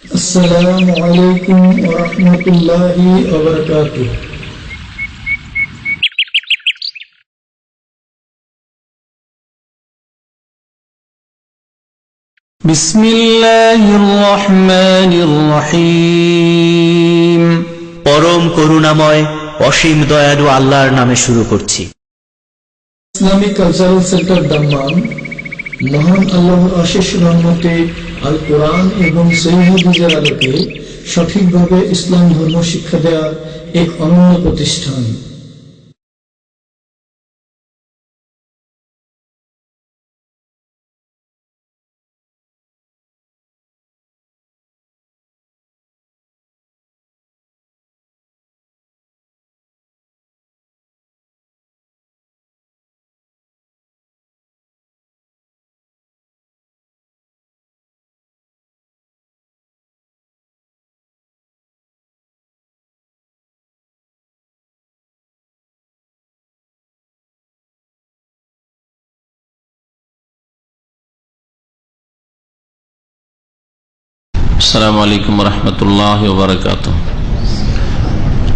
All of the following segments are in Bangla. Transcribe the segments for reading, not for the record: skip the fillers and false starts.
আসসালামু আলাইকুম ওয়া রাহমাতুল্লাহি ওয়া বারাকাতুহু। বিসমিল্লাহির রহমানির রহিম। পরম করুণাময় অসীম দয়ালু আল্লাহর নামে শুরু করছি। ইসলামিক কালচারাল সেন্টার দাম্মাম মহান আল্লাহর অশেষ রহমতে আল কোরআন এবং সহিহ হাদিসের আলোকে সঠিকভাবে ইসলাম ধর্ম শিক্ষা দেওয়ার এক অনন্য প্রতিষ্ঠান। السلام عليكم ورحمة الله وبركاته.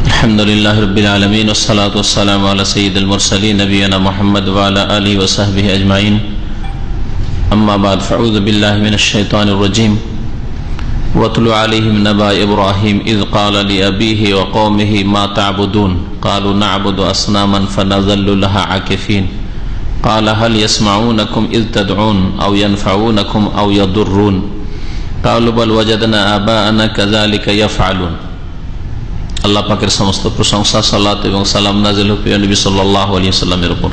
الحمد لله رب العالمين والصلاة والسلام على سيد المرسلين نبينا محمد وعلى آله وصحبه أجمعين. أما بعد فأعوذ بالله من الشيطان الرجيم. واتل عليهم نبأ إبراهيم إذ قال لأبيه وقومه ما تعبدون قالوا نعبد أصناما فنظل لها عاكفين قال هل يسمعونكم إذ تدعون أو ينفعونكم أو يضرون قالوا بل وجدنا آباءنا كذلك يفعلون. আল্লাহ পাকের সমস্ত প্রশংসা, সালাত এবং সালাম নাযিল হোক প্রিয় নবী সাল্লাল্লাহু আলাইহি ওয়াসাল্লামের উপর।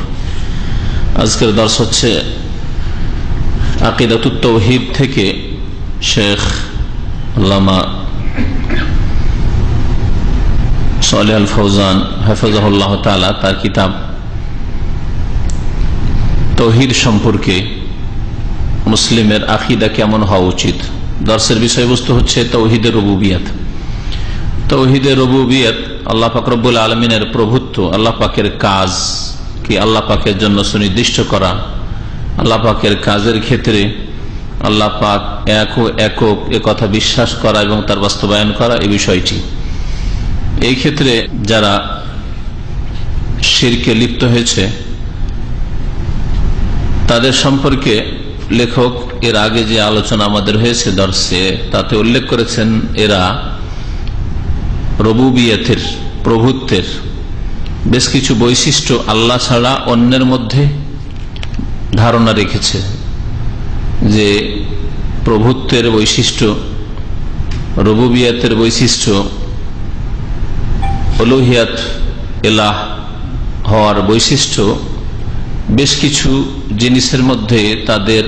আজকের দর্স হচ্ছে আকিদাতুত তাওহীদ থেকে শেখ আল্লামা সালেহ আল ফৌজান হাফিজাহুল্লাহ তাআলা তার কিতাব তাওহীদ সম্পর্কে মুসলিমের আকীদা কেমন হওয়া উচিত। দর্শের বিষয়বস্তু হচ্ছে তাওহীদের রুবুবিয়ত। তাওহীদের রুবুবিয়ত আল্লাহ পাক রব্বুল আলামিনের প্রভুত্ব, আল্লাহ পাকের কাজ কি আল্লাহ পাকের জন্য সুনির্দিষ্ট করা, আল্লাহ পাকের কাজের ক্ষেত্রে আল্লাহ পাক একক এ কথা বিশ্বাস করা এবং তার বাস্তবায়ন করা, এই বিষয়টি। এই ক্ষেত্রে যারা শিরকে লিপ্ত হয়েছে তাদের সম্পর্কে লেখক এর আগে যে আলোচনা আমাদের হয়েছে দর্শে, তাতে উল্লেখ করেছেন এরা রুবুবিয়তের, প্রভুত্বের বেশ কিছু বৈশিষ্ট্য আল্লাহ ছাড়া অন্যের মধ্যে ধারণা রেখেছে, যে প্রভুত্বের বৈশিষ্ট্য, রুবুবিয়তের বৈশিষ্ট্য, উলুহিয়াত ইলাহ হওয়ার বৈশিষ্ট্য, বেশ কিছু জিনিসের মধ্যে তাদের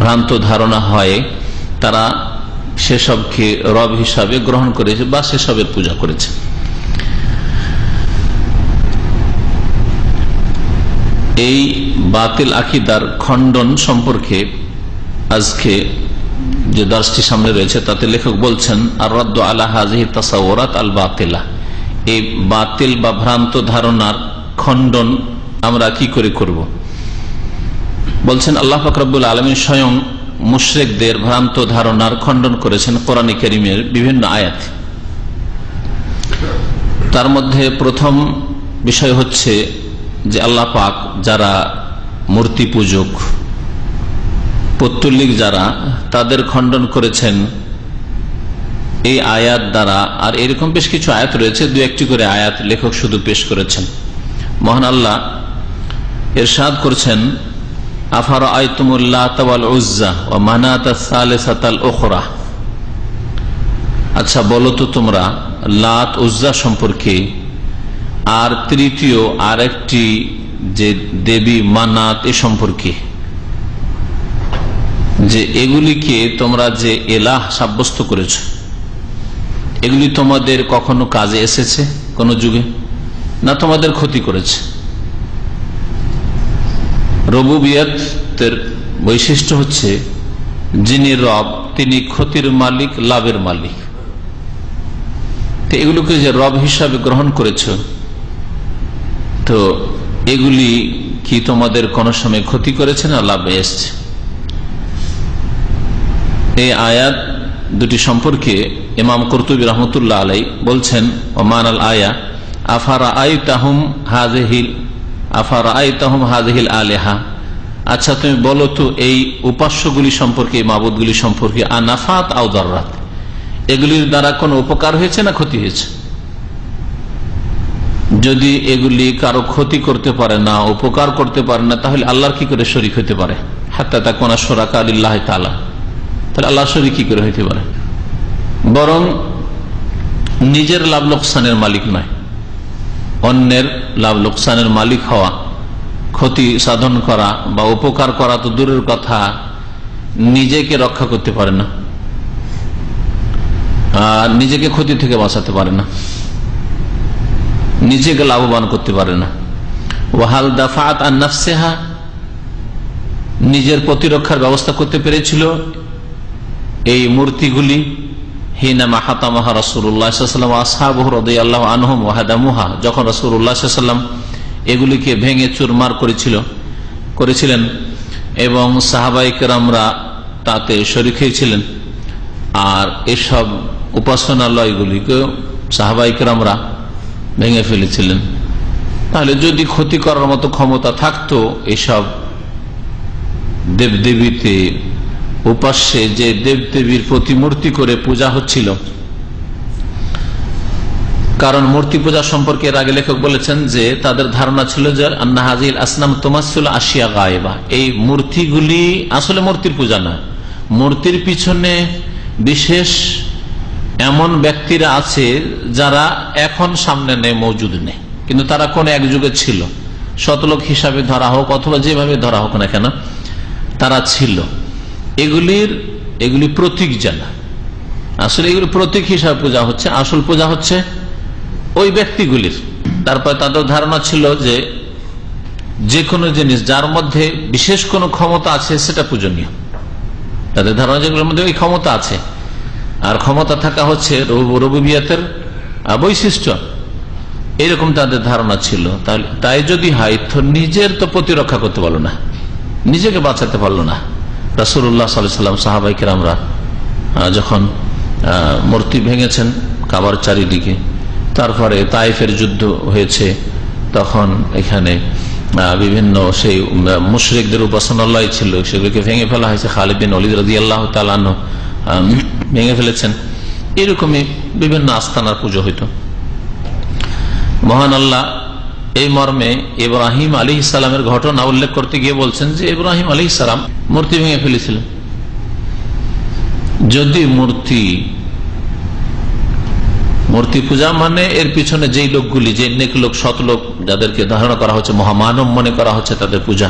ভ্রান্ত ধারণা হয়, তারা সেসবকে রব হিসাবে গ্রহণ করেছে বা সেসবের পূজা করেছে। এই বাতিল আকীদার খণ্ডন সম্পর্কে আজকে যে দর্শটি সামনে রয়েছে তাতে লেখক বলছেন আর রাদ্দু আলা হাযিহি তাসাওউরাত আল বাতিলা, এই বাতিল বা ভ্রান্ত ধারণার খণ্ডন আমরা কি করে করব। বলছেন আল্লাহ পাক রব্বুল আলামিন স্বয়ং মুশরিকদের ভ্রান্ত ধারণার খণ্ডন করেছেন কোরআন কারীমের বিভিন্ন আয়াত। তার মধ্যে প্রথম বিষয় হচ্ছে যে আল্লাহ পাক যারা মূর্তি পূজক, পৌত্তলিক যারা, তাদের খণ্ডন করেছেন এই আয়াত দ্বারা। আর এরকম বেশ কিছু আয়াত রয়েছে, দু একটি করে আয়াত লেখক শুধু পেশ করেছেন। মহান আল্লাহ ইরশাদ করছেন আফারাআইতুমুল লাতা ওয়াল উজ্জা ওয়া মানাতা সালিসাতাল উখরা, আচ্ছা বলো তো তোমরা লাত উজ্জা সম্পর্কে আর তৃতীয় আরেকটি যে দেবী মানাত এ সম্পর্কে, যে এগুলিকে তোমরা যে এলাহ সাব্যস্ত করেছ, এগুলি তোমাদের কখনো কাজে এসেছে কোন যুগে, না তোমাদের ক্ষতি করেছে। রুবুবিয়তের বৈশিষ্ট্য হচ্ছে যিনি রব তিনি ক্ষতির মালিক, লাভের মালিক। তো এগুলোকে যে রব হিসাবে গ্রহণ করেছ, তো এগুলি কি তোমাদের কোনো সময় ক্ষতি করেছে না লাভে এসছে। এই আয়াত দুটি সম্পর্কে ইমাম কুরতুবী রহমতুল্লাহ আলাই বলছেন, ওমান আল আয়া আফারাআইতাহুম হাযিহিল আলিহা, আচ্ছা তুমি বলো তো এই উপাস্যগুলি সম্পর্কে, মাবুদগুলি সম্পর্কে, আনাফাত আও দাররাত, এগুলির দ্বারা কোনো উপকার হয়েছে না ক্ষতি হয়েছে? যদি এগুলি কারো ক্ষতি করতে পারে না, উপকার করতে পারে না, তাহলে আল্লাহর কি করে শরীক হতে পারে? হাত্তা তাকুনা শুরাকা লিল্লাহি তাআলা, তাহলে আল্লাহর শরীক কি করে হতে পারে? বরং নিজের লাভ লোকসানের মালিক নয়, অন্যের লাভ লোকসানের মালিক হওয়া, ক্ষতি সাধন করা বা উপকার করা তো দূরের কথা, নিজেকে রক্ষা করতে পারে না, আর নিজেকে ক্ষতি থেকে বাঁচাতে পারে না, নিজেকে লাভবান করতে পারে না। ওয়াহাল দাফাত আন নাফসিহা, নিজের প্রতিরক্ষার ব্যবস্থা করতে পেরেছিল এই মূর্তিগুলি। হিনামা হাতামাহা রাসূলুল্লাহ সাল্লাল্লাহু আলাইহি ওয়াসাল্লাম ওয়া আসহাবুহু রাদিয়াল্লাহু আনহুম ওয়া হাদামুহা, যখন রাসূলুল্লাহ সাল্লাল্লাহু আলাইহি ওয়াসাল্লাম এগুলিকে ভেঙে চুরমার করেছিলেন এবং সাহাবায়ে কেরামরা তাতে শরীক হয়েছিলেন, আর এসব উপাসনালয়গুলিকে সাহাবায়ে কেরামরা ভেঙে ফেলেছিলেন। তাহলে যদি ক্ষতি করার মতো ক্ষমতা থাকতো এসব দেবদেবীতে, উপাস্যে যে দেবদেবীর প্রতিমূর্তি করে পূজা হচ্ছিল, কারণ মূর্তি পূজা সম্পর্কে এর আগে লেখক বলেছেন যে তাদের ধারণা ছিল যে আন্না হাযিল আসনাম তুমাসসিল আশিয়া গায়েবা, এই মূর্তিগুলি আসলে মূর্তির পূজা না, মূর্তির পিছনে বিশেষ এমন ব্যক্তিরা আছে যারা এখন সামনে নেই, মজুদ নেই, কিন্তু তারা কোন এক যুগে ছিল, শতলোক হিসাবে ধরা হোক অথবা যেভাবে ধরা হোক না কেন, তারা ছিল। এগুলি প্রতীক জানা, আসলে এগুলি প্রতীক হিসাবে পূজা হচ্ছে, আসল পূজা হচ্ছে ওই ব্যক্তিগুলির। তারপর তাদের ধারণা ছিল যে কোনো জিনিস যার মধ্যে বিশেষ কোনো ক্ষমতা আছে সেটা পূজনীয়। তাদের ধারণা যেগুলোর মধ্যে ওই ক্ষমতা আছে, আর ক্ষমতা থাকা হচ্ছে রুবুবিয়তের বৈশিষ্ট্য, এরকম তাদের ধারণা ছিল। তাই যদি হয় তো নিজের তো প্রতিরক্ষা করতে পারলো না, নিজেকে বাঁচাতে পারলো না। রাসূলুল্লাহ সাল্লাল্লাহু আলাইহি ওয়াসাল্লাম সাহাবায়ে কেরামরা যখন মূর্তি ভেঙেছেন কাবার চারিদিকে, তারপরে তায়েফের যুদ্ধ হয়েছে, তখন এখানে বিভিন্ন সেই মুশরিকদের উপাসনালয় ছিল, সেগুলোকে ভেঙে ফেলা হয়েছে। খালিদ বিন ওয়ালিদ রাদিয়াল্লাহু তাআলা আনহু ভেঙে ফেলেছেন। এরকমই বিভিন্ন আস্তানার পুজো হইত। মহান আল্লাহ এই মর্মে ইব্রাহিম আলাইহিস সালামের ঘটনা উল্লেখ করতে গিয়ে বলছেন যে ইব্রাহিম আলাইহিস সালাম মূর্তি ভেঙে ফেলেছিলেন। যদি মূর্তি পূজা মানে এর পিছনে যেই লোকগুলি, যে নেক লোক, সৎ লোক, যাদেরকে ধারণা করা হচ্ছে, মহামানব মনে করা হচ্ছে, তাদের পূজা,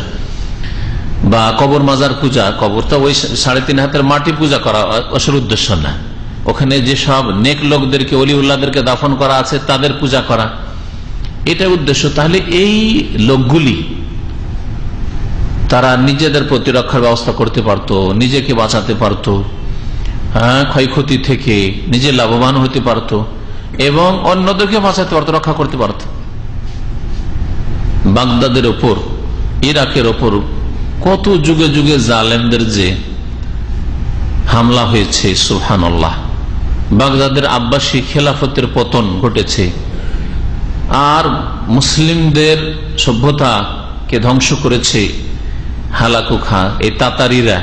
বা কবর মাজার পূজা, কবরটা ওই 3.5 হাতের মাটি পূজা করা আসল উদ্দেশ্য না, ওখানে যেসব নেক লোকদেরকে, ওলিউল্লাহদেরকে দাফন করা আছে তাদের পূজা করা, এটা উদ্দেশ্য। তাহলে এই লোকগুলি তারা নিজেদের প্রতিরক্ষার ব্যবস্থা করতে পারত, নিজেকে বাঁচাতে পারত, ক্ষয়ক্ষতি থেকে নিজে লাভবান হতে পারত এবং অন্যদেরকে বাঁচাতে পারত, রক্ষা করতে পারত। বাগদাদের ওপর, ইরাকের ওপর কত যুগে যুগে জালেমদের যে হামলা হয়েছে, সুবহানাল্লাহ। বাগদাদের আব্বাসী খেলাফতের পতন ঘটেছে, আর মুসলিমদের সভ্যতাকে ধ্বংস করেছে হালাকু খা, এই তাতারিরা।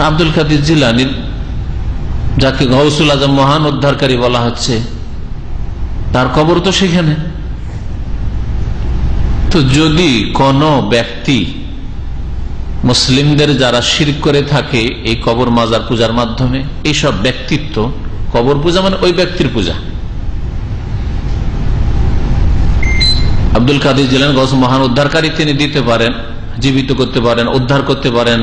আব্দুল কাদের জিলানীর, যাকে গাউসুল আজম মহান উদ্ধারকারী বলা হচ্ছে, তার কবর তো সেখানে। তো যদি কোন ব্যক্তি মুসলিমদের যারা শিরক করে থাকে এই কবর মাজার পূজার মাধ্যমে, এইসব ব্যক্তিত্ব, কবর পূজা মানে ওই ব্যক্তির পূজা। আব্দুল কাদের জিলানী গাউস মহান উদ্ধারকারী, তিনি দিতে পারেন, জীবিত করতে পারেন, উদ্ধার করতে পারেন,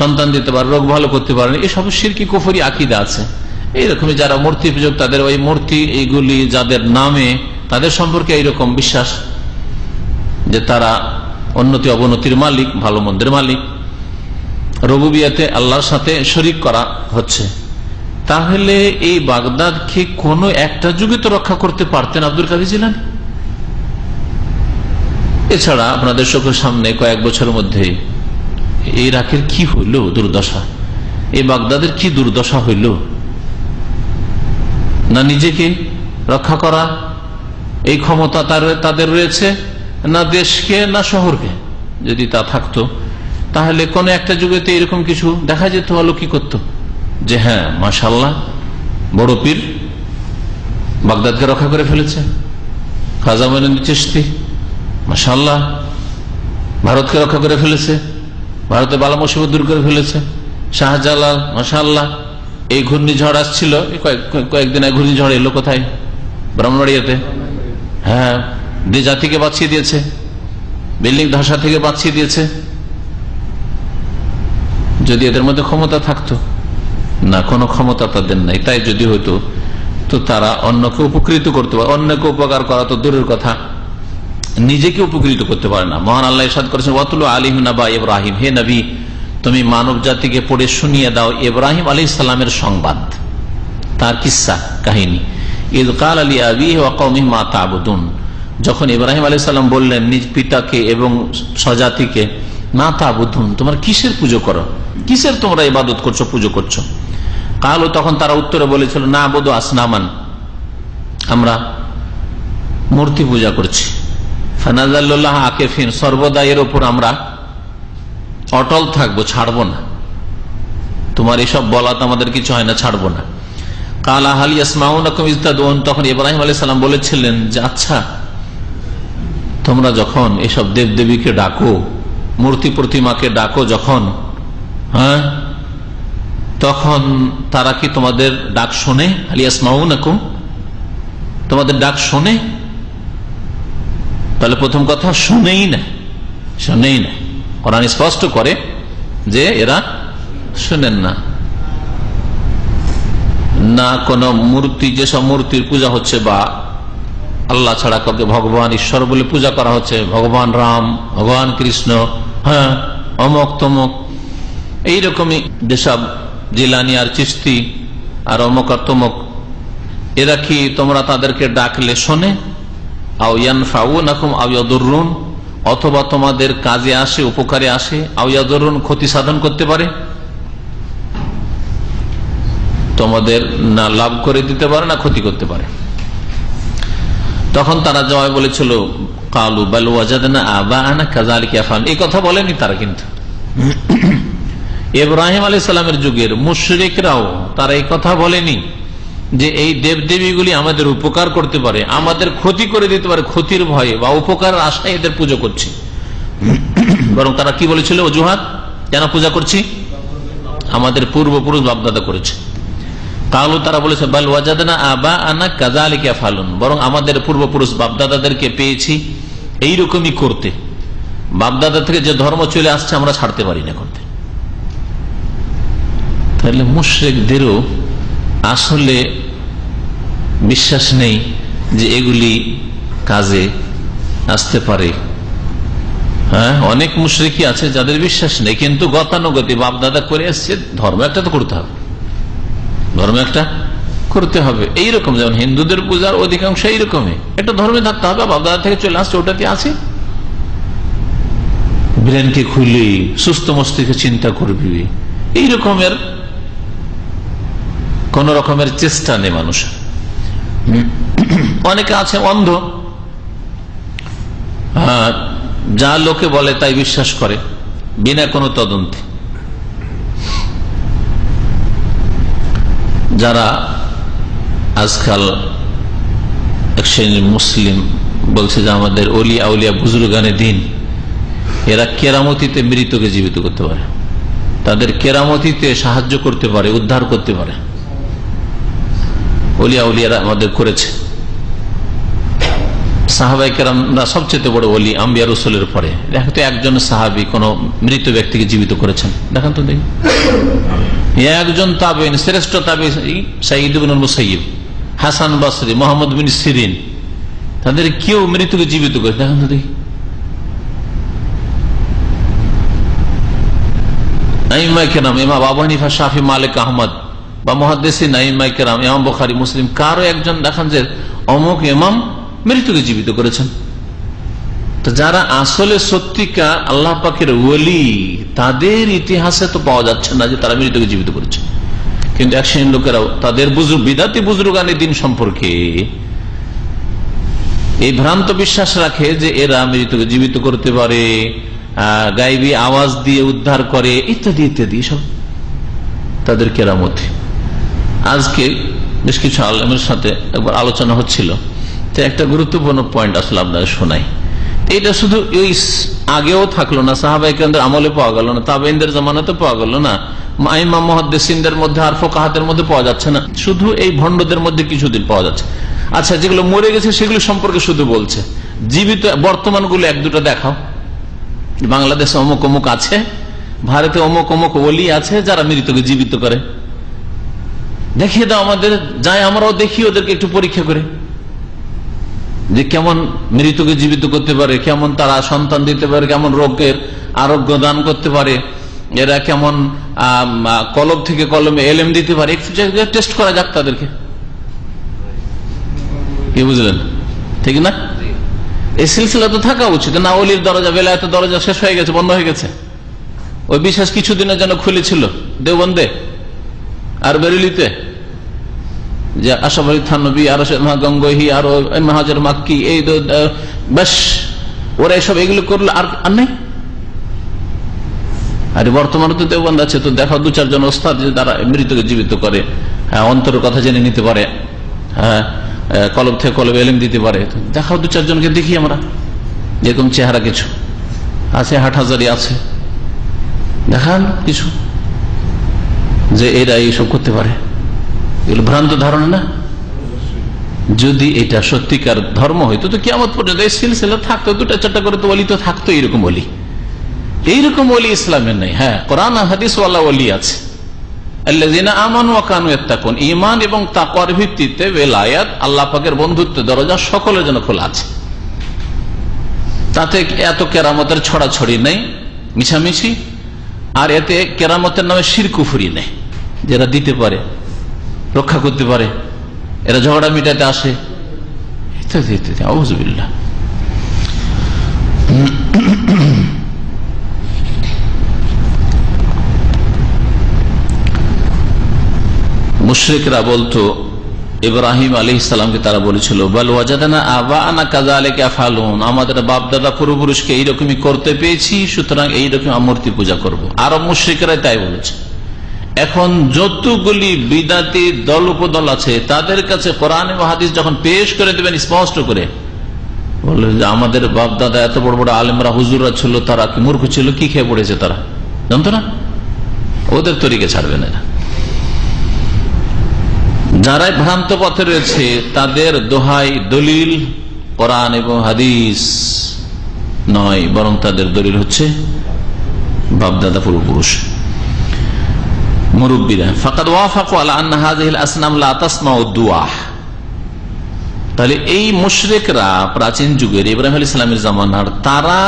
সন্তান দিতে পারেন, রোগ ভালো করতে পারেন, এসব শিরকি কুফরি আকীদা আছে। এইরকমই যারা মূর্তি পূজক, তাদের ওই মূর্তি, এইগুলি যাদের নামে, তাদের সম্পর্কে এইরকম বিশ্বাস যে তারা উন্নতি অবনতির মালিক, ভালো মন্দের মালিক, রুবুবিয়তে আল্লাহর সাথে শরীক করা হচ্ছে। তাহলে এই বাগদাদকে কোন একটা যুগে তো রক্ষা করতে পারতেন আব্দুল কাদের জিলানী। এছাড়া আপনাদের চোখের সামনে কয়েক বছরের মধ্যে ইরাকের কি হইল দুর্দশা, এই বাগদাদের কি দুর্দশা হইল, না নিজেকে রক্ষা করা এই ক্ষমতা তাদের রয়েছে, না দেশকে না শহরকে। যদি তা থাকতো তাহলে কোন একটা যুগেতে এরকম কিছু দেখা যেত, অলৌকিকত্ব, যে হ্যাঁ মাশাআল্লাহ বড় পীর বাগদাদকে রক্ষা করে ফেলেছে, খাজা মঈনুদ্দিন চিশতি মাশাআল্লাহ ভারতকে রক্ষা করে ফেলেছে, ভারতের বালা মুসিবত দূর করে ফেলেছে, শাহজালাল মাশাআল্লাহ এই ঘূর্ণিঝড় আসছিল, কয়েকদিন আগে ঘূর্ণিঝড় এলো কোথায়, ব্রাহ্মণবাড়িয়াতে, হ্যাঁ যে জাতিকে বাঁচিয়ে দিয়েছে, বিল্ডিং ধসা থেকে বাঁচিয়ে দিয়েছে। যদি এদের মধ্যে ক্ষমতা থাকতো, না কোনো ক্ষমতা তাদের নাই। তাই যদি হইতো তো তারা অন্যকে উপকৃত করতে পারে, অন্যকে উপকার করা তো দূরের কথা, নিজেকে উপকৃত করতে পারে না। মহান আল্লাহ ইরশাদ করেছেন ওয়াতুলু আলাইহিম নাবা ইব্রাহিম, হে নবী তুমি মানব জাতিকে পড়ে শুনিয়ে দাও ইব্রাহিম আলাইহিস সালামের সংবাদ, তার কিসসা কাহিনী। ইয ক্বালা লিআবিহি ওয়া কওমিহি মা তা'বুদুন, যখন ইব্রাহিম আলাইহিস সালাম বললেন নিজ পিতাকে এবং স্বজাতিকে, মা তা'বুদুন তোমরা কিসের পুজো করো, কিসের তোমরা ইবাদত করছো, পুজো করছো। কালু তখন তারা উত্তরে বলেছিল না আবুদু আসনামান, আমরা মূর্তি পূজা করছি। ফানাজাল্লাহ আকিফিন, সর্বদা এর উপর আমরা অটল থাকবো, ছাড়বো না, তোমার এসব বলাতে আমাদের কিছু হয় না, ছাড়বো না। কালা হাল ইয়াসমাউনাকুম ইয তাদউন, তখন ইব্রাহিম আলাইহিস সালাম বলেছিলেন যে আচ্ছা তোমরা যখন এসব দেবদেবীকে ডাকো, মূর্তি প্রতিমাকে ডাকো যখন, হ্যাঁ তখন তারা কি তোমাদের ডাক শোনে? হাল ইয়াসমাউনাকুম, তোমাদের ডাক শোনে? তাহলে প্রথম কথা শুনেই না, শুনেই না। কোরআন স্পষ্ট করে যে এরা শুনেন না। না কোন মূর্তি, যেসব মূর্তির পূজা হচ্ছে বা আল্লাহ ছাড়া কাউকে ভগবান ঈশ্বর বলে পূজা করা হচ্ছে, ভগবান রাম, ভগবান কৃষ্ণ, হ্যাঁ অমক তমক, এইরকমই যেসব জিলানি আর চিশতি আর অমক আর তমক, এরা কি তোমরা তাদেরকে ডাকলে শোনে? আও ইয়ানফাউনাকুম আও ইয়াদুররুন, অথবা তোমাদের কাজে আসে, উপকারে আসে, আও ইয়াদুররুন ক্ষতি সাধন করতে পারে, তোমাদের না লাভ করে দিতে পারে না ক্ষতি করতে পারে। তখন তারা জবাব বলেছিল কালু বাল ওয়াজাদনা আবাআনা কাযালিকা ইয়াফআলুন, এই কথা বলেনি তারা, কিন্তু ইব্রাহিম আলাইহিস সালামের যুগের মুশরিকরাও তারা এই কথা বলেনি যে এই দেবদেবীগুলি আমাদের উপকার করতে পারে, আমাদের ক্ষতি করে দিতে পারে, ক্ষতির ভয়ে বা উপকারের আশায় এদের পুজো করছি। বরং তারা কি বলেছিল অজুহাত কেন পূজা করছি? আমাদের পূর্বপুরুষ বাপদাদা করেছে। কালু তারা বলেছে বাল ওয়াজাদনা আবাআনা কাযালিকা ইয়াফআলুন, বরং আমাদের পূর্বপুরুষ বাপদাদাদেরকে পেয়েছি এইরকমই করতে, বাপদাদা থেকে যে ধর্ম চলে আসছে আমরা ছাড়তে পারি না করতে। তাহলে মুশরিকদেরও আসলে বিশ্বাস নেই যে এগুলি কাজে আসতে পারে। হ্যাঁ অনেক মুশরিকি আছে যাদের বিশ্বাস নেই, কিন্তু গতানুগতি বাপদাদা করে আসছে, ধর্ম একটা তো করতে হবে, ধর্ম একটা করতে হবে। এইরকম যেমন হিন্দুদের পূজার অধিকাংশ এইরকমই, একটা ধর্মে থাকতে হবে, বাপদাদা থেকে চলে আসছে ওটাতে আছে। ব্রেনকে খুলি, সুস্থ মস্তিষ্কে চিন্তা করবি, এই রকমের কোন রকমের চেষ্টা নেই মানুষের। অনেকে আছে অন্ধ, যা লোকে বলে তাই বিশ্বাস করে বিনা কোনো তদন্তে। যারা আজকাল এক শ্রেণীর মুসলিম বলছে যে আমাদের ওলি আউলিয়া বুজুর্গানে দিন, এরা কেরামতিতে মৃতকে জীবিত করতে পারে, তাদের কেরামতিতে সাহায্য করতে পারে, উদ্ধার করতে পারে। ওলি আউলিয়ারা আমাদের করেছে, সাহাবায়ে কেরামরা সবচেয়ে বড় ওলি আম্বিয়া রাসূলের পরে। দেখো তো একজন সাহাবী কোন মৃত ব্যক্তিকে জীবিত করেছেন, দেখেন তো দেখি। একজন তাবেঈন, শ্রেষ্ঠ তাবেঈ সাঈদ ইবনুল মুসাইয়্যিব, হাসান বসরি, মুহাম্মদ বিন সিরিন, তাদের কেউ মৃতকে জীবিত করে, দেখেন তো দেখি। আইম্মায়ে কেরাম, ইমাম আবু হানিফা, শাফি, মালিক, আহমদ বা মুহাদ্দিসিন আইম্মায়ে কেরাম, ইমাম বুখারী, মুসলিম, কারো একজন দেখান যে অমুক ইমাম মৃতকে জীবিত করেছেন। তো যারা আসলে সত্যিকার আল্লাহ পাকের ওলি, তাদের ইতিহাসে তো পাওয়া যাচ্ছে না যে তারা মৃতকে জীবিত করেছে। কিন্তু এক শ্রেণীর লোকেরাও তাদের বিদাতি বুজরুগানি দিন সম্পর্কে এই ভ্রান্ত বিশ্বাস রাখে যে এরা মৃতকে জীবিত করতে পারে, গায়েবী আওয়াজ দিয়ে উদ্ধার করে, ইত্যাদি ইত্যাদি, সব তাদের কেরামত। আজকে বেশ কিছু আলেমের সাথে একবার আলোচনা হচ্ছিল, তো একটা গুরুত্বপূর্ণ পয়েন্ট আসলে আপনাদের শোনাই। এটা শুধু ওই আগেও থাকলো না, সাহাবায়ে কেরামদের আমলে পাওয়া গেল না, তাবেঈনদের জামানাতে পাওয়া গেল না, আইম্মা মুহাদ্দিসিনদের মধ্যে আর ফুকাহাদের মধ্যে পাওয়া যাচ্ছে না, শুধু এই ভণ্ডদের মধ্যে কিছুদিন পাওয়া যাচ্ছে। আচ্ছা, যেগুলো মরে গেছে সেগুলো সম্পর্কে শুধু বলছে, জীবিত বর্তমানগুলো এক দুটো দেখাও। বাংলাদেশে অমুক অমুক আছে, ভারতে অমুক অমুক ওলি আছে যারা মৃতকে জীবিত করে, দেখিয়ে দাও আমাদের, যাই আমরাও দেখি ওদেরকে একটু পরীক্ষা করে যে কেমন মৃতকে জীবিত করতে পারে, কেমন তারা সন্তান দিতে পারে, কেমন রোগের আরোগ্য দান করতে পারে, এরা কেমন কলব থেকে কলমে এলেম দিতে পারে, একটু টেস্ট করা যাক তাদেরকে। কি বুঝলেন? ঠিক না? এই সিলসিলা তো থাকা উচিত না। ওলির দরজা, বেলায়েতের দরজা শেষ হয়ে গেছে, বন্ধ হয়ে গেছে। ওই বিশেষ কিছুদিনের জন্য খুলেছিল দেওবন্দে আর বেরেলিতে, যে আশরাফ আলী থানভী আর গঙ্গোহী আর হাজার মাক্কি, এই বেশ ওরা এসব এগুলো করলো, আর নেই। আরে বর্তমানে তো দেওবন্দ আছে, তো দেখা দু চারজন ওস্তাদ যে তারা মৃতকে জীবিত করে, অন্তরের কথা জেনে নিতে পারে, হ্যাঁ, কলব থেকে কলব এলেম দিতে পারে। দেখাও দু চারজনকে, দেখি আমরা এরকম চেহারা কিছু আছে, হাটহাজারি আছে, দেখান কিছু যে এরা এইসব করতে পারে। এগুলো ভ্রান্ত ধারণা না? যদি এটা সত্যিকার ধর্ম হইতো তো কিয়ামত পর্যন্ত এই সিলসিলা থাকতো, দুটা চারটা করে তো ওলি তো থাকতো। এইরকম ওলি, এইরকম ওলি ইসলামের নেই। হ্যাঁ, কোরআন হাদিস ওয়ালা ওলি আছে, আল্লাযীনা আমানু ওয়া কানু ইয়াত্তাকুন, ঈমান এবং তাকওয়ার ভিত্তিতে বেলায়াত, আল্লাহ পাকের বন্ধুত্ব দরজা সকলের জন্য খোলা আছে। তাতে এত কেরামতের ছড়াছড়ি নেই, মিছামিছি, আর এতে কেরামতের নামে শিরক কুফরি নেই। যারা দিতে পারে, রক্ষা করতে পারে, এরা ঝগড়া মিটাতে আসে, ইত্যাদি ইত্যাদি। আউযুবিল্লাহ। মুশরিকরা বলতো ইব্রাহিম আলাইহিস সালামকে, তারা বলেছিল বাল ওয়াজাদানা আবাআনা কাযালিকা ইয়াফআলুন, আমাদের বাপ দাদা পূর্বপুরুষকে এইরকমই করতে পেয়েছি, সুতরাং এইরকম মূর্তি পূজা করব। আরব মুশরিকরা তাই বলেছে। এখন যতগুলি বিদাতি দল উপদল আছে, তাদের কাছে কোরআন এবং হাদিস যখন পেশ করে দেবেন স্পষ্ট করে, বলে যে আমাদের বাপ দাদা এত বড় বড় আলেমরা হুজুররা ছিল, তারা কি মূর্খ ছিল? কি খেয়ে পড়েছে তারা? জানতো না? ওদের তরিকে ছাড়বে না। যারাই ভ্রান্ত পথে রয়েছে তাদের দোহাই দলিল কোরআন এবং হাদিস নয়, বরং তাদের দলিল হচ্ছে বাপদাদা পূর্বপুরুষ, মুরব্বীরা। ফাকাদ ওয়াফাকু আলা আন্না হাযিহিল আসনাম লা তাসমাউ দুআ। তাহলে এই মুশরিকরা প্রাচীন যুগের ইব্রাহিম আলাইহিস সালামের জামানার, তারা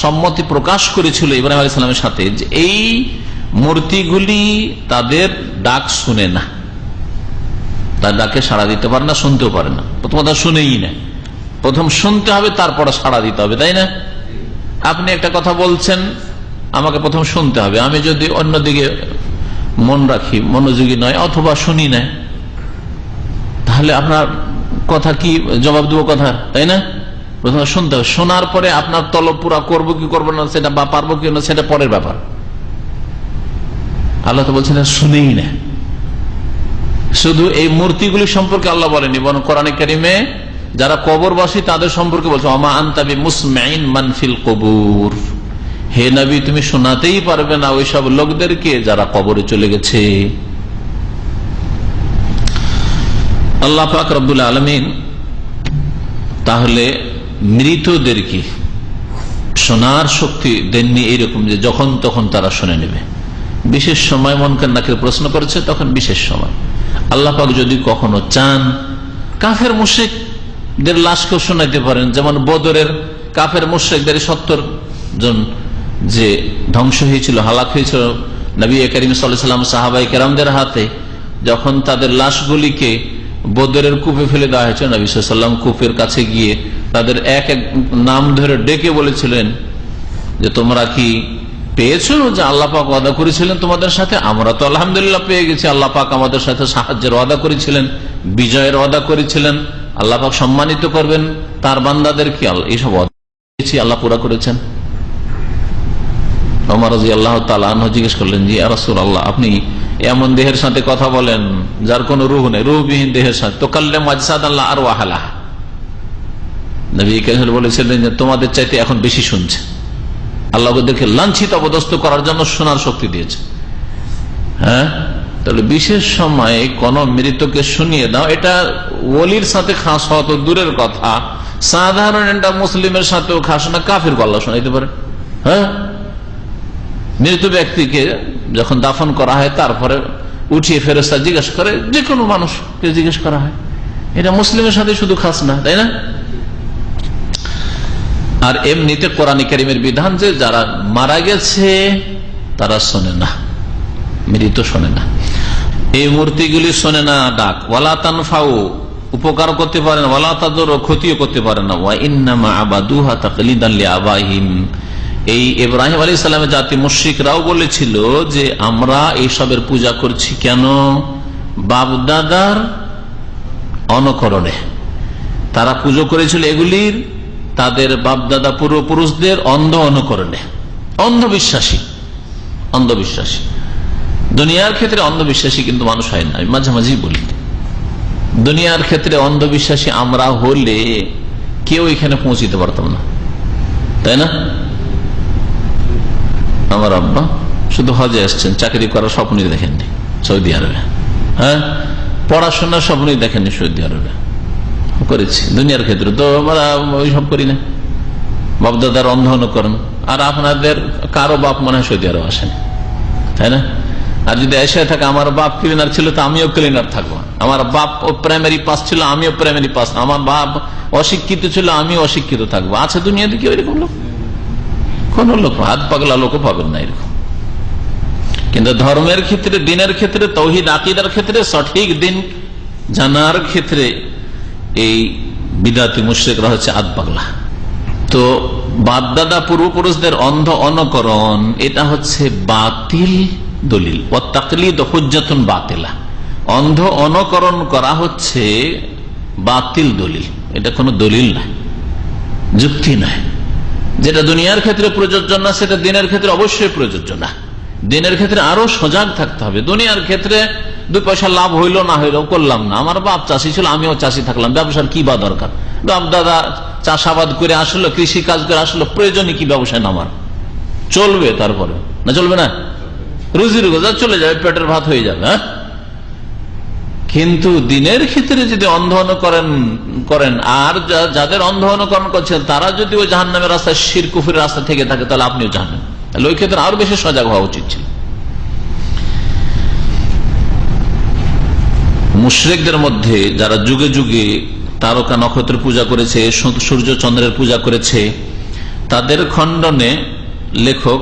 সম্মতি প্রকাশ করেছিল ইব্রাহিম আলাইহিস সালামের সাথে যে এই মূর্তিগুলি তাদের ডাক শুনে না, তার ডাকে সাড়া দিতে পারে না, শুনতেও পারে না। প্রথম কথা শুনেই না, প্রথম শুনতে হবে, তারপরে সাড়া দিতে হবে, তাই না? আপনি একটা কথা বলছেন, আমাকে প্রথম শুনতে হবে। আমি যদি অন্যদিকে মন রাখি, মনোযোগী নয়, অথবা শুনি না, তাহলে আপনার কথা কি জবাব দেবো কথা, তাই না? প্রথমে শুনতে হবে, শোনার পরে আপনার তলব পুরা করবো কি করবো না সেটা, বা পারবো কি না সেটা পরের ব্যাপার। আল্লাহ তো বলছেন শুনেই না। শুধু এই মূর্তিগুলি সম্পর্কে আল্লাহ বলেনি, বরং কোরআনে কারিমে যারা কবরবাসী তাদের সম্পর্কে বলছে ওমা আনতা বিমুসমিইন মান ফিল কুবুর, হে নবী তুমি শোনাতেই পারবে না ওই সব লোকদেরকে যারা কবরে চলে গেছে। আল্লাহ পাক রব্বুল আলামিন তাহলে মৃতদেরকে শোনার শক্তি দেননি এইরকম যে যখন তখন তারা শুনে নেবে। বিশেষ সময় মুনকার নাকির প্রশ্ন করেছে, তখন বিশেষ সময় আল্লাহ পাক যদি কখনো চান কাফের মুশরিকদের লাশকেও শোনাইতে পারেন। যেমন বদরের কাফের মুশরিকদের 70 জন যে ধ্বংস হয়েছিল, হালাক হয়েছিল নবী করিম সাল্লাল্লাহু আলাইহি ওয়াসাল্লাম সাহাবায়ে কেরামদের হাতে, যখন তাদের লাশগুলিকে বদরের কূপে ফেলে দেওয়া হয়েছে, নবী সাল্লাল্লাহু আলাইহি ওয়াসাল্লাম কূপের কাছে গিয়ে তাদের এক এক নাম ধরে ডেকে বলেছিলেন যে তোমরা কি পেয়েছো যে আল্লাহ পাক ওয়াদা করেছিলেন তোমাদের সাথে? আমরা তো আলহামদুলিল্লাহ পেয়ে গেছি। আল্লাহ পাক আমাদের সাথে সাহায্যের ওয়াদা করেছিলেন, বিজয়ের ওয়াদা করেছিলেন, আল্লাহ পাক সম্মানিত করবেন তার বান্দাদের কি এইসব ওয়াদা করেছি, আল্লাহ পুরা করেছেন। ওমর রাদিয়াল্লাহু তাআলা আনহু জিজ্ঞেস করলেন, জি ইয়া রাসূলুল্লাহ, আপনি এমন দেহের সাথে কথা বলেন যার কোনো রূহ নেই, রূহবিহীন দেহের সাথে, তুকাল্লিমু আজসাদাল্লাহ আরওয়াহালাহা। নবী কারীম বলেছিলেন যে তোমাদের চাইতে এখন বেশি শুনছে। আল্লাহ ওদেরকে লাঞ্ছিত অপদস্থ করার জন্য শোনার শক্তি দিয়েছে। হ্যাঁ, তাহলে বিশেষ সময়ে কোন মৃতকে শুনিয়ে দাও, এটা ওলির সাথে খাস হওয়া তো দূরের কথা, সাধারণ একটা মুসলিমের সাথেও খাস না, কাফিরকে আল্লাহ শোনাইতে পারে। হ্যাঁ, মৃত ব্যক্তিকে যখন দাফন করা হয় তারপরে উঠিয়ে ফেরেশতা জিজ্ঞেস করে, যে কোনো মানুষকে জিজ্ঞেস করা হয়, এটা মুসলিমের সাথে শুধু খাস না, তাই না? আর এমনিতে কোরআন কারীমের বিধান যে যারা মারা গেছে তারা শোনে না, মৃত শোনে না, এই মূর্তিগুলি শোনে না ডাক। ওয়ালা তানফাউ, উপকার করতে পারে না, ওয়ালা তাদুর, ক্ষতিও করতে পারে না। ওয়া ইন্নামা আবাদুহা তাকলিদান লিআবাইহিম, এই ইব্রাহিম আলাইহিস সালামের জাতি মুশরিকরাও বলেছিল যে আমরা এইসবের পূজা করছি কেন? বাপদাদার অনুকরণে। তারা পুজো করেছিল এগুলির তাদের বাপদাদা পূর্বপুরুষদের অন্ধ অনুকরণে। অন্ধবিশ্বাসী, অন্ধবিশ্বাসী দুনিয়ার ক্ষেত্রে অন্ধবিশ্বাসী কিন্তু মানুষ হয় না। আমি মাঝে মাঝেই বলি, দুনিয়ার ক্ষেত্রে অন্ধবিশ্বাসী আমরা হলে কেউ এখানে পৌঁছিতে পারতাম না, তাই না? আমার আব্বা শুধু হজে আসছেন, চাকরি করার স্বপ্নই দেখেননি সৌদি আরবে। হ্যাঁ, পড়াশোনার স্বপ্নই দেখেননি সৌদি আরবে। করেছি দুনিয়ার ক্ষেত্রে তো আমরা ওইসব করি না, বাপদাদার অন্ধ অনুকরণ। আর আপনাদের কারো বাপ মনে হয় সৌদি আরব আসেনি, তাই না? আর যদি এশিয়ায় থাকে, আমার বাপ ক্লিনার ছিল তো আমিও ক্লিনার থাকবো, আমার বাপ প্রাইমারি পাস ছিল আমিও প্রাইমারি পাস, আমার বাপ অশিক্ষিত ছিল আমিও অশিক্ষিত থাকবো। আছে দুনিয়াতে কি ওইরকম লোক? কোন লোক, হাত পাগলা লোকও পাবেন না এরকম। কিন্তু ধর্মের ক্ষেত্রে, দিনের ক্ষেত্রে, তাওহীদ আকীদার ক্ষেত্রে, সঠিক দিন জানার ক্ষেত্রে এই বিদাতি মুশরিকরা হচ্ছে হাত পাগলা। তো বাপদাদা পূর্বপুরুষদের অন্ধ অনুকরণ, এটা হচ্ছে বাতিল দলিল। ও তাকলিদ হুজ্জাতুন বাতিলা, অন্ধ অনুকরণ করা হচ্ছে বাতিল দলিল, এটা কোনো দলিল নয়, যুক্তি নয়। যেটা দুনিয়ার ক্ষেত্রে প্রযোজ্য না সেটা দিনের ক্ষেত্রে অবশ্যই প্রযোজ্য না। দিনের ক্ষেত্রে আরো সজাগ থাকতে হবে। দুনিয়ার ক্ষেত্রে 2 পয়সা লাভ হইলো না হইলো করলাম না, আমার বাপ চাষি ছিল আমিও চাষি থাকলাম, ব্যবসার কি বা দরকার? বাপ দাদা চাষাবাদ করে আসলো, কৃষি কাজ করে আসলো, প্রয়োজনে কি ব্যবসায় নামার? চলবে, তারপরে না চলবে না, রুজির গোজা চলে যাবে, পেটের ভাত হয়ে যাবে। হ্যাঁ, কিন্তু দিনের ক্ষেত্রে যদি অন্ধ অনুকরণ করেন, আর যাদের অন্ধ অনুকরণ করছেন তারা যদি ওই জাহান্নামের রাস্তায়, শিরক কুফরের রাস্তা থেকে থাকে, তাহলে আপনিও জাহান্নাম। তাহলে ওই ক্ষেত্রে আরো বেশি সজাগ হওয়া উচিত ছিল। মুশরিকদের মধ্যে যারা যুগে যুগে তারকা নক্ষত্রের পূজা করেছে, সূর্য চন্দ্রের পূজা করেছে, তাদের খণ্ডনে লেখক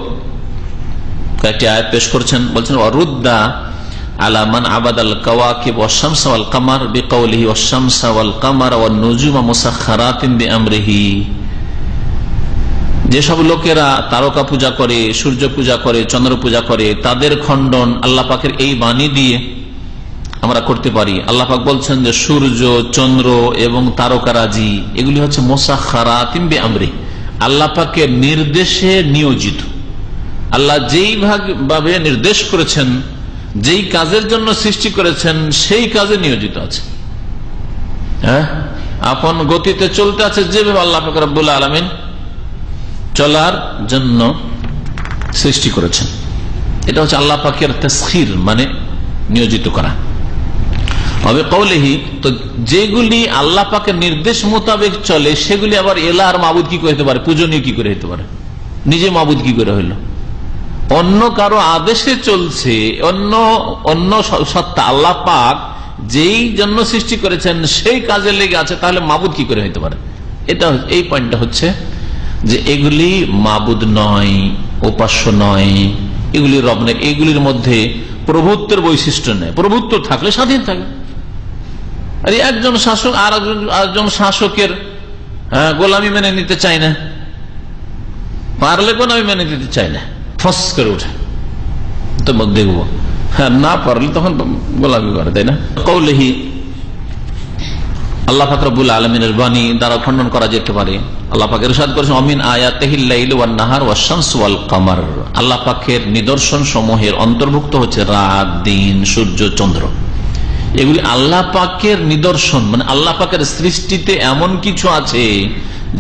কয়েকটি আয়াত পেশ করছেন। বলছেন, ওয়ারুদ্দা আলা মান আবাদাল কাওয়াকিব ওয়াশ শামস ওয়াল কামার বিকাউলিহি ওয়াশ শামস ওয়াল কামার ওয়ান নুজুম মুসাখখারাতিন বিআমরিহি। যেসব লোকেরা তারকা পূজা করে, সূর্য পূজা করে, চন্দ্র পূজা করে, তাদের খণ্ডন আল্লাহ পাকের এই বাণী দিয়ে আমরা করতে পারি। আল্লাহ পাক বলছেন যে সূর্য, চন্দ্র এবং তারকারাজি এগুলি হচ্ছে মুসাখখারাতিন বিআমরিহি, আল্লাহ পাকের নির্দেশে নিয়োজিত। আল্লাহ যেই ভাবে নির্দেশ করেছেন, যেই কাজের জন্য সৃষ্টি করেছেন, সেই কাজে নিয়োজিত আছে। হ্যাঁ, আপন গতিতে চলতে আছে, যেভাবে আল্লাহ পাক রব্বুল আলামিন চলার জন্য সৃষ্টি করেছেন। এটা হচ্ছে আল্লাহ পাকের তাসখীর, মানে নিয়োজিত করা হবে। কওলিহি, তো যেগুলি আল্লাহ পাকের নির্দেশ মোতাবেক চলে সেগুলি আবার এলা আর মাবুদ কি করে হতে পারে? পূজনীয় কি করে হতে পারে? নিজে মাবুদ কি করে হইল? অন্য কারো আদেশে চলছে, অন্য সত্তা, আল্লাহ পাক যেই জন্য সৃষ্টি করেছেন সেই কাজে লেগে আছে, তাহলে মাবুদ কি করে হইতে পারে? এটা এই পয়েন্টটা হচ্ছে যে এগুলি মাবুদ নয়, উপাস্য নয়, এগুলি রব নয়, এগুলির মধ্যে প্রভুত্বের বৈশিষ্ট্য নেই। প্রভুত্ব থাকলে স্বাধীন থাকে। আর একজন শাসক আর একজন শাসকের গোলামি মেনে নিতে চাই না, পারলে গোলামি মেনে নিতে চাই না, ফস করে উঠে তো দেখবো, না পারলে তখন গোলামি করে, তাই না? কৌলহি আল্লাহ পাক রব্বুল আলামিনের বাণী দ্বারা খণ্ডন করা যেতে পারে। আল্লাহ পাক ইরশাদ করেছেন, অমিন আয়াতিহিল লাইল ওয়ান নাহার ওয়াশ শামস ওয়াল কমর। আল্লাহ পাকের নিদর্শন সমূহের অন্তর্ভুক্ত হচ্ছে রাত, দিন, সূর্য, চন্দ্র। এগুলি আল্লাহ পাকের নিদর্শন, মানে আল্লাহ পাকের সৃষ্টিতে এমন কিছু আছে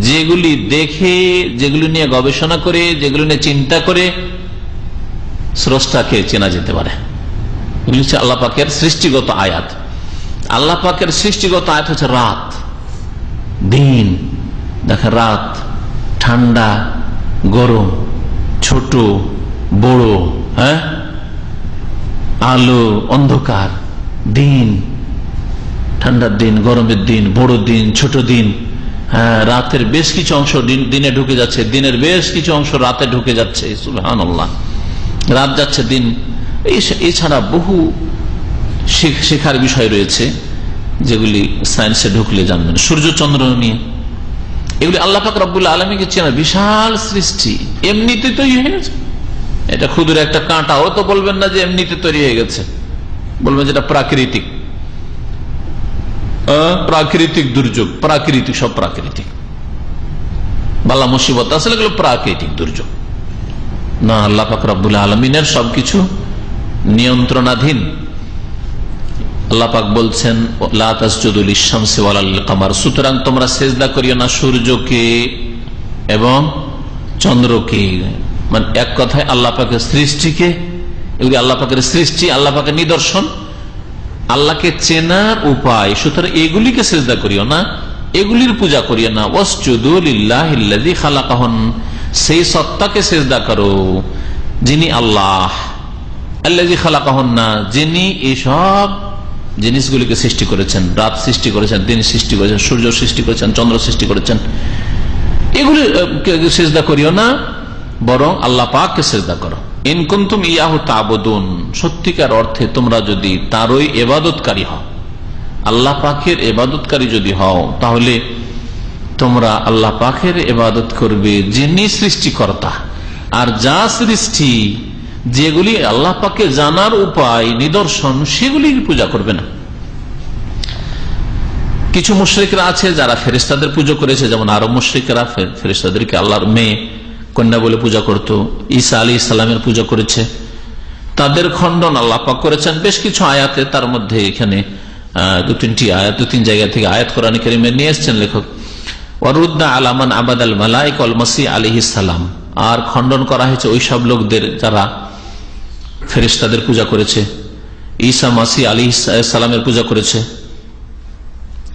যেগুলি দেখে, যেগুলি নিয়ে গবেষণা করে, যেগুলি নিয়ে চিন্তা করে স্রষ্টাকে চেনা যেতে পারে। এগুলি হচ্ছে আল্লাহ পাকের সৃষ্টিগত আয়াত। আল্লাহ পাকের সৃষ্টিগত আয়াত হচ্ছে রাত, দিন। দেখেন, রাত, ঠান্ডা, গরম, ছোট, বড়, আলো, অন্ধকার, দিন, ঠান্ডার দিন, গরমের দিন, বড় দিন, ছোট দিন, রাতের বেশ কিছু অংশ দিনে ঢুকে যাচ্ছে, দিনের বেশ কিছু অংশ রাতে ঢুকে যাচ্ছে। সুবহানাল্লাহ, রাত যাচ্ছে, দিন। এছাড়া বহু শেখার বিষয় রয়েছে যেগুলি সায়েন্সে ঢুকলে জানবেন। সূর্য চন্দ্র নিয়ে এগুলি আল্লাহ পাক রব্বুল আলামিনকে চেনা বিশাল সৃষ্টি, এমনিতে তৈরি হয়ে গেছে। এটা ক্ষুদ্র একটা কাঁটাও তো বলবেন না যে এমনিতে তৈরি হয়ে গেছে, বলবেন যেটা প্রাকৃতিক, প্রাকৃতিক দুর্যোগ, প্রাকৃতিক, সব প্রাকৃতিক বালা মুসিবত আসলে এগুলো প্রাকৃতিক দুর্যোগ না। আল্লাহ পাক রব্বুল আলামিনের সবকিছু নিয়ন্ত্রণাধীন। আল্লাহ পাক বলছেন, লা তাসজুদু লিশ-শামসি ওয়ালাল কমার, সুতরাং তোমরা সিজদা করিও না সূর্যকে এবং চন্দ্রকে। মানে এক কথায় আল্লাহ পাকের সৃষ্টিকে, এগুলি আল্লাহ পাকের সৃষ্টি, আল্লাহ পাকের নিদর্শন, আল্লাহকে চেনার উপায়, সুতরাং এগুলিকে সিজদা করিও না, এগুলির পূজা করিও না। ওয়াসজুদু লিল্লাহিল্লাযী খালাকাহুন, সেই সত্তাকে সিজদা করো যিনি আল্লাহ, আল্লাযী খালাকাহুন, যিনি এইসব জিনিসগুলিকে সৃষ্টি করেছেন। রাত সৃষ্টি করেছেন, দিন সৃষ্টি করেছেন, সূর্য সৃষ্টি করেছেন, চন্দ্র সৃষ্টি করেছেন। এগুলি সিজদা করিও না, বরং আল্লাহ পাককে সিজদা করো। ইন কুনতুম ইয়াহু তা'বুদুন, সত্যিকার অর্থে তোমরা যদি তারই ইবাদতকারী হও, আল্লাহ পাকের ইবাদতকারী যদি হও, তাহলে তোমরা আল্লাহ পাকের ইবাদত করবে যিনি সৃষ্টিকর্তা। আর যা সৃষ্টি, যেগুলি আল্লাহ পাকে জানার উপায়, নিদর্শন, সেগুলির পূজা করবে না। কিছু মুশরিকরা আছে যারা ফেরেশতাদের পূজা করেছে, যেমন আরব মুশরিকরা ফেরেশতাদেরকে আল্লাহর মেয়ে, কন্যা বলে পূজা করত, ঈসা আলাইহিস সালামের পূজা করেছে। তাদের খণ্ডন আল্লাহ পাক করেছেন বেশ কিছু আয়াতে। তার মধ্যে এখানে দু তিন জায়গা থেকে আয়াত কোরআন কারীমে নিয়ে এসেছেন লেখক। ওয়ারুদ্দা আলা মান আবাদাল মালায়েকা ওয়াল মাসীহ আলাইহিস সালাম, আর খণ্ডন করা হয়েছে ওই সব লোকদের যারা ফেরেশতাদের পূজা করেছে, ঈসা মাসীহ আলাইহিস সালামের পূজা করেছে।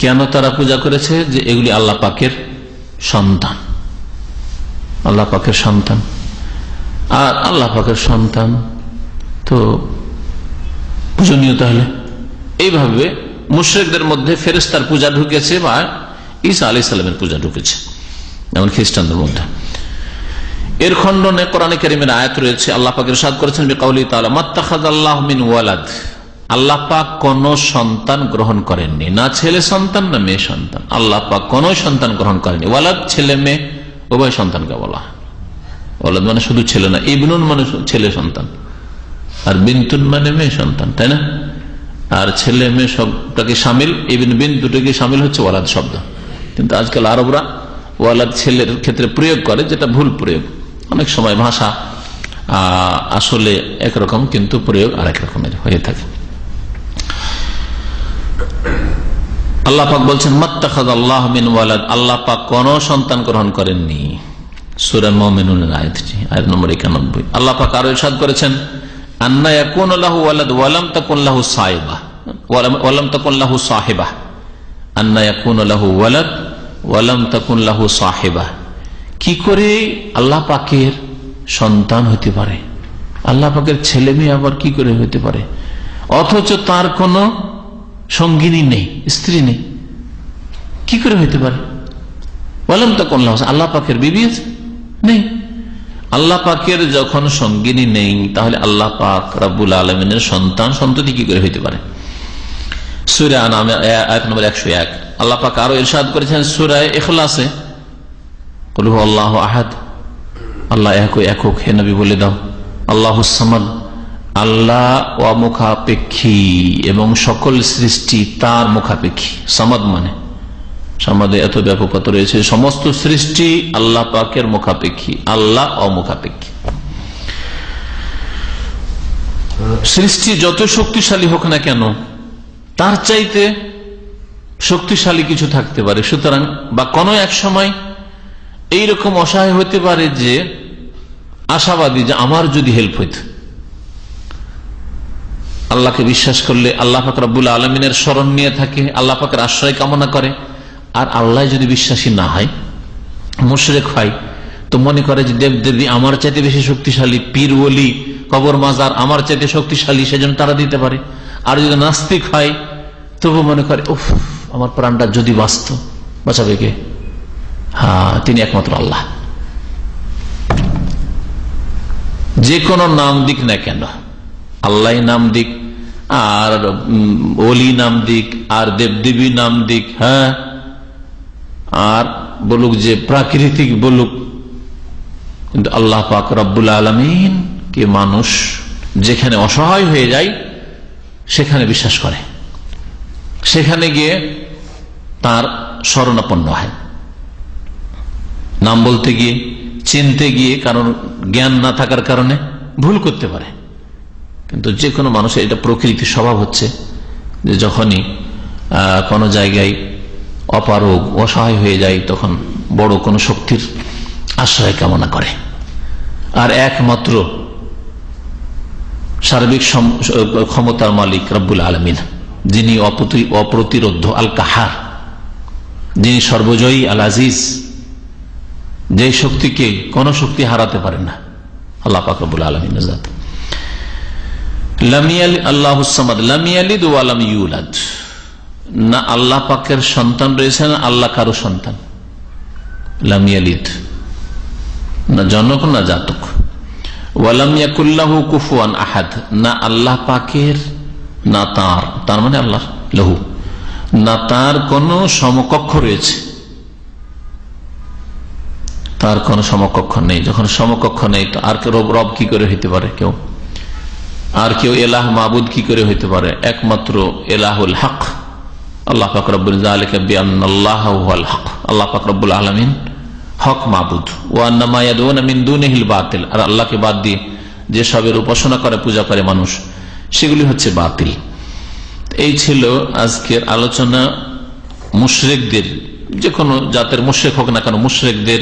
কেন তারা পূজা করেছে? যে এগুলি আল্লাহ পাকের সন্তান, আল্লাহ পাকের সন্তান। আর আল্লাহ পাকের সন্তান তো পূজনীয়। তাহলে এইভাবে মুশরিকদের মধ্যে ফেরেশতার পূজা ঢুকেছে বা ঈসা আলাইহিস সালামের পূজা ঢুকেছে, যেমন খ্রিস্টানদের মধ্যে। এর খণ্ডনে কোরআনে কারীমের আয়াত রয়েছে। আল্লাহ পাক ইরশাদ করেছেন বিকাউলি তাআলা, মাত্তাখাযাল্লাহু মিন ওয়ালাদ, আল্লাহ পাক কোন সন্তান গ্রহণ করেননি, না ছেলে সন্তান না মেয়ে সন্তান। আল্লাহ পাক কোন সন্তান গ্রহণ করেননি। ওয়ালাদ ছেলে মেয়ে উভয় সন্তানকে বলা হয়। ওয়ালাদ মানে শুধু ছেলে না, ইবনুন মানে ছেলে সন্তান, আর বিনতুন মানে মেয়ে সন্তান, তাই না? আর ছেলে মেয়ে সবটাকে সামিল, ইবন বিন দুটোকে সামিল হচ্ছে ওয়ালাদ শব্দ। কিন্তু আজকাল আরবরা ওয়ালাদ ছেলের ক্ষেত্রে প্রয়োগ করে, যেটা ভুল প্রয়োগ। অনেক সময় ভাষা আসলে একরকম, কিন্তু প্রয়োগ আরেক রকমের হয়ে থাকে। আল্লাহ পাক বলছেন, মাত্তাখাযাল্লাহু মিন ওয়ালাদ, আল্লাহ পাক কোন সন্তান গ্রহণ করেননি। সূরা মুমিনুনের আয়াতটি, আয়াত নম্বর 91। আল্লাহ পাক আরো ইরশাদ করেছেন, আন্না ইয়াকুনু লাহু ওয়ালাদ ওয়া লাম তাকুন লাহু সাহিবা, ওয়া লাম তাকুন লাহু সাহিবা। আন্না ইয়াকুনু লাহু ওয়ালাদ ওয়া লাম তাকুন লাহু সাহিবা, কি করে আল্লাহ পাকের সন্তান হতে পারে? আল্লাহ পাকের ছেলে মেয়ে আবার কি করে হতে পারে, অথচ তার কোনো সঙ্গিনী নেই, স্ত্রী নেই? কি করে হইতে পারে? বললাম তো কোন আল্লাহ পাকের বিবি আছে? নেই। আল্লাহ পাকের যখন সঙ্গিনী নেই, তাহলে আল্লাহ পাক রব্বুল আলামিনের সন্তান সন্ততি কি করে হইতে পারে? সূরা আনাম আয়াত নম্বর 101। আল্লাহ পাক আরো ইরশাদ করেছেন সূরা ইখলাসে, কুল হু আল্লাহু আহাদ, আল্লাহ একক, হে নবী বলে দাও। আল্লাহুস সামাদ, আল্লাহ অমুখাপেক্ষী এবং সকল সৃষ্টি তার মুখাপেক্ষী। সামাদ মানে সমাদে এত ব্যাপকতা রয়েছে, সমস্ত সৃষ্টি আল্লাহ পাকের মুখাপেক্ষী, আল্লাহ অমুখাপেক্ষী। সৃষ্টি যত শক্তিশালী হোক না কেন, তার চাইতে শক্তিশালী কিছু থাকতে পারে। সুতরাং বা কোনো এক সময় এইরকম অসহায় হতে পারে যে আশাবাদী যে আমার যদি হেল্প হইত, আল্লাহকে বিশ্বাস করলে, আল্লাহ পাক রব্বুল আলমিনের স্মরণ নিয়ে থাকে, আল্লাহ পাকের আশ্রয় কামনা করে, আর আল্লাহ যদি বিশ্বাসী না হয়, মুশরিক হয়, তো মনে করে যে দেব দেবী আমার চাইতে বেশি শক্তিশালী, পীর ওলি কবর মাজার আমার চাইতে শক্তিশালী, সেজন্য তারা দিতে পারে। আর যদি নাস্তিক হয় তবু মনে করে উফ, আমার প্রাণটা যদি বাঁচত, বাঁচাবে কে? হ্যাঁ, তিনি একমাত্র আল্লাহ। যে কোনো নাম দিক না কেন, আল্লাহ নাম দিক, আর ওলি নাম দিক, আর দেবদেবী নাম দিক, হ্যাঁ, আর বলুক যে প্রাকৃতিক বলুক, কিন্তু আল্লাহ পাক রব্বুল আলামিন কে মানুষ যেখানে অসহায় হয়ে যায় সেখানে বিশ্বাস করে, সেখানে গিয়ে তার শরণাপন্ন হয়। নাম বলতে গিয়ে, চিনতে গিয়ে, কারণ জ্ঞান না থাকার কারণে ভুল করতে পারে। কিন্তু যে কোনো মানুষের এটা প্রকৃতির স্বভাব হচ্ছে যে যখনই কোনো জায়গায় অপারগ অসহায় হয়ে যায়, তখন বড় কোনো শক্তির আশ্রয় কামনা করে। আর একমাত্র সার্বিক ক্ষমতার মালিক রব্বুল আলামিন, যিনি অপ্রতিরোধ্য, আল কাহার, যিনি সর্বজয়ী, আল আজিজ, যে শক্তিকে কোন শক্তি হারাতে পারে না, আল্লাহ পাক রব্বুল আলামিন জাত। আল্লাহুস সামাদ, লাম ইয়ালিদ ওয়া লাম ইউলাদ, না আল্লাহ পাকের সন্তান রয়েছে, না আল্লাহ কারো সন্তান। লাম ইয়ালিদ, না জনক না জাতক। ওয়ালাম ইয়াকুল্লাহু কুফুয়ান আহাদ, না আল্লাহ পাকের, না তার মানে আল্লাহ লহু, না তার কোন সমকক্ষ রয়েছে, তার কোন সমকক্ষ নেই। যখন সমকক্ষ নেই তো আর কেউ রব কি করে হইতে পারে? কেউ আর কেউ এলাহ মাবুদ কি করে হইতে পারে? একমাত্র এলাহুল হক, আল্লাহ পাক রব্বুল যালিকা বিআন্নাল্লাহু হুয়াল হক, আল্লাহ পাক রব্বুল আলামিন হক মাবুদ। ওয়া আন্নামা ইয়াদউনা মিন দুনিহিল বাতিল, আর আল্লাহকে বাদ দিয়ে যে সবের উপাসনা করে, পূজা করে মানুষ, সেগুলি হচ্ছে বাতিল। এই ছিল আজকের আলোচনা মুশরিকদের, যে কোনো জাতের মুশরিক হোক না কেন, মুশরিকদের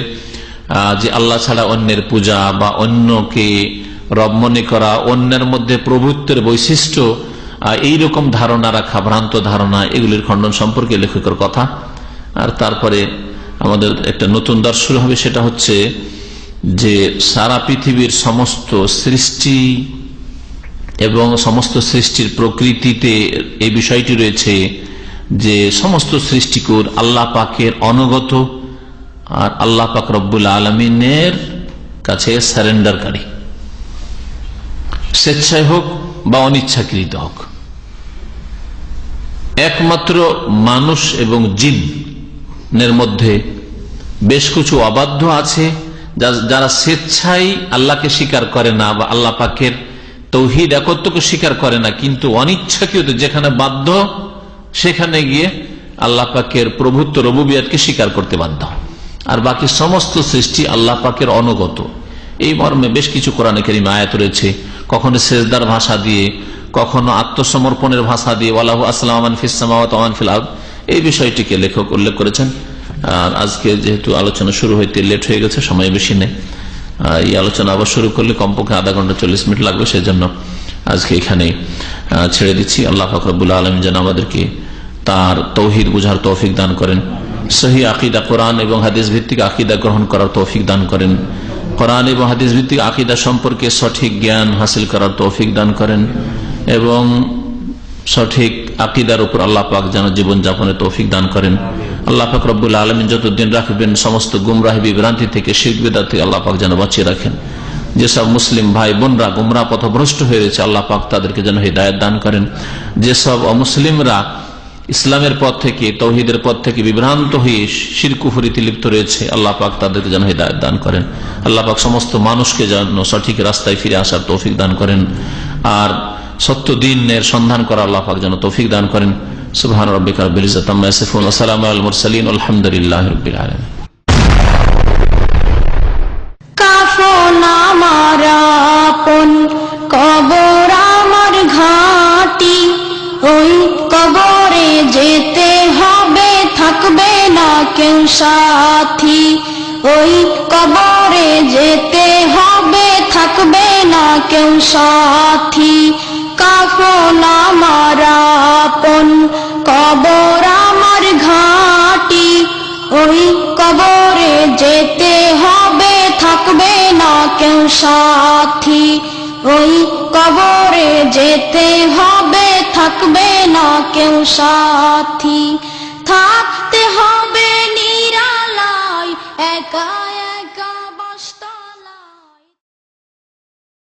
যে আল্লাহ ছাড়া অন্যের পূজা বা অন্যকে রব মনে করা, অন্যের মধ্যে প্রভুত্বের বৈশিষ্ট্য, এইরকম ধারণা রাখা, ভ্রান্ত ধারণা, এগুলির খণ্ডন সম্পর্কে লেখকের কথা। আর তারপরে আমাদের একটা নতুন দর্শ শুরু হবে, সেটা হচ্ছে যে সারা পৃথিবীর সমস্ত সৃষ্টি এবং সমস্ত সৃষ্টির প্রকৃতিতে এই বিষয়টি রয়েছে যে সমস্ত সৃষ্টিকুর আল্লাহ পাকের অনুগত, আর আল্লাহ পাক রব্বুল আলমিনের কাছে সারেন্ডারকারী, স্বেচ্ছায় হোক বা অনিচ্ছাকৃত হোক। একমাত্র মানুষ এবং জিনের মধ্যে বেশ কিছু অবাধ্য আছে, যারা স্বেচ্ছায় আল্লাহকে স্বীকার করে না বা আল্লাহ পাকের তৌহিদ একত্বকে স্বীকার করে না, কিন্তু অনিচ্ছাকৃত যেখানে বাধ্য সেখানে গিয়ে আল্লাহ পাকের প্রভুত্ব রুবুবিয়তকে স্বীকার করতে বাধ্য। আর বাকি সমস্ত সৃষ্টি আল্লাহ পাকের অনুগত। এই মর্মে বেশ কিছু কোরআনে কারীমে আয়াত রয়েছে, কখনো সেজদার ভাষা দিয়ে, কখনো আত্মসমর্পণের ভাষা দিয়ে, ওয়ালাহু আসলামু মান ফিস সামাওয়াতি ওয়া মান ফিল আরদ, এই বিষয়টিকে লেখক উল্লেখ করেছেন। আর আজকে যেহেতু আলোচনা শুরু হইতে লেট হয়ে গেছে, সময় বেশি নেই, এই আলোচনা আবার শুরু করলে কমপক্ষে আধা ঘন্টা 40 মিনিট লাগবে, সেজন্য আজকে এখানে ছেড়ে দিচ্ছি। আল্লাহ পাক রব্বুল আলামিন যেন আমাদেরকে তার তৌহিদ বুঝার তৌফিক দান করেন, সহি আকীদা, কোরআন এবং হাদিস ভিত্তিক আকীদা গ্রহণ করার তৌফিক দান করেন, কোরআন এবং হাদিস ভিত্তিক আকীদা সম্পর্কে সঠিক জ্ঞান হাসিল করার তৌফিক দান করেন, এবং সঠিক আকীদার উপর আল্লাহ পাক যেন জীবন যাপনের তৌফিক দান করেন। আল্লাহ পাক রব্বুল আলামিন যতদিন রাখবেন সমস্ত গুমরাহি বিভ্রান্তি থেকে, শিরক বিদআত থেকে আল্লাহ পাক যেন বাঁচিয়ে রাখেন। যেসব মুসলিম ভাই বোনরা গুমরাহ পথভ্রষ্ট হয়ে রয়েছে, আল্লাহ পাক তাদেরকে যেন হিদায়াত দান করেন। যেসব অমুসলিমরা ইসলামের পথ থেকে, তৌহিদের পথ থেকে বিভ্রান্ত হয়ে শিরক কুফরিতে লিপ্ত রয়েছে, আল্লাহ পাক তাদেরকে যেন হিদায়াত দান করেন। আল্লাহ পাক সমস্ত মানুষকে যেন সঠিক রাস্তায় ফিরে আসার তৌফিক দান করেন, আর সত্য দ্বীনের সন্ধান করা আল্লাহ পাক যেন তৌফিক দান করেন। সুবহান রাব্বিকা রাব্বিল ইজ্জাতি আম্মা ইয়াসিফুন ওয়া সালামুন আলাল মুরসালিন আলহামদুলিল্লাহি রাব্বিল আলামিন। কাফন আমার আপন, কবর আমার ঘাঁটি, ওই কবরে যেতে হবে, থাকবে না কেউ সাথী। ওই কবরে যেতে হবে, থাকবে না কেউ সাথী। কাফন আমার আপন, কবর আমার ঘাঁটি, ওই কবরে যেতে হবে, থাকবে না কেউ সাথী। ওই কবরে যেতে হবে, থাকবে না কেউ সাথী। থাকতে হবে নিরালায় একা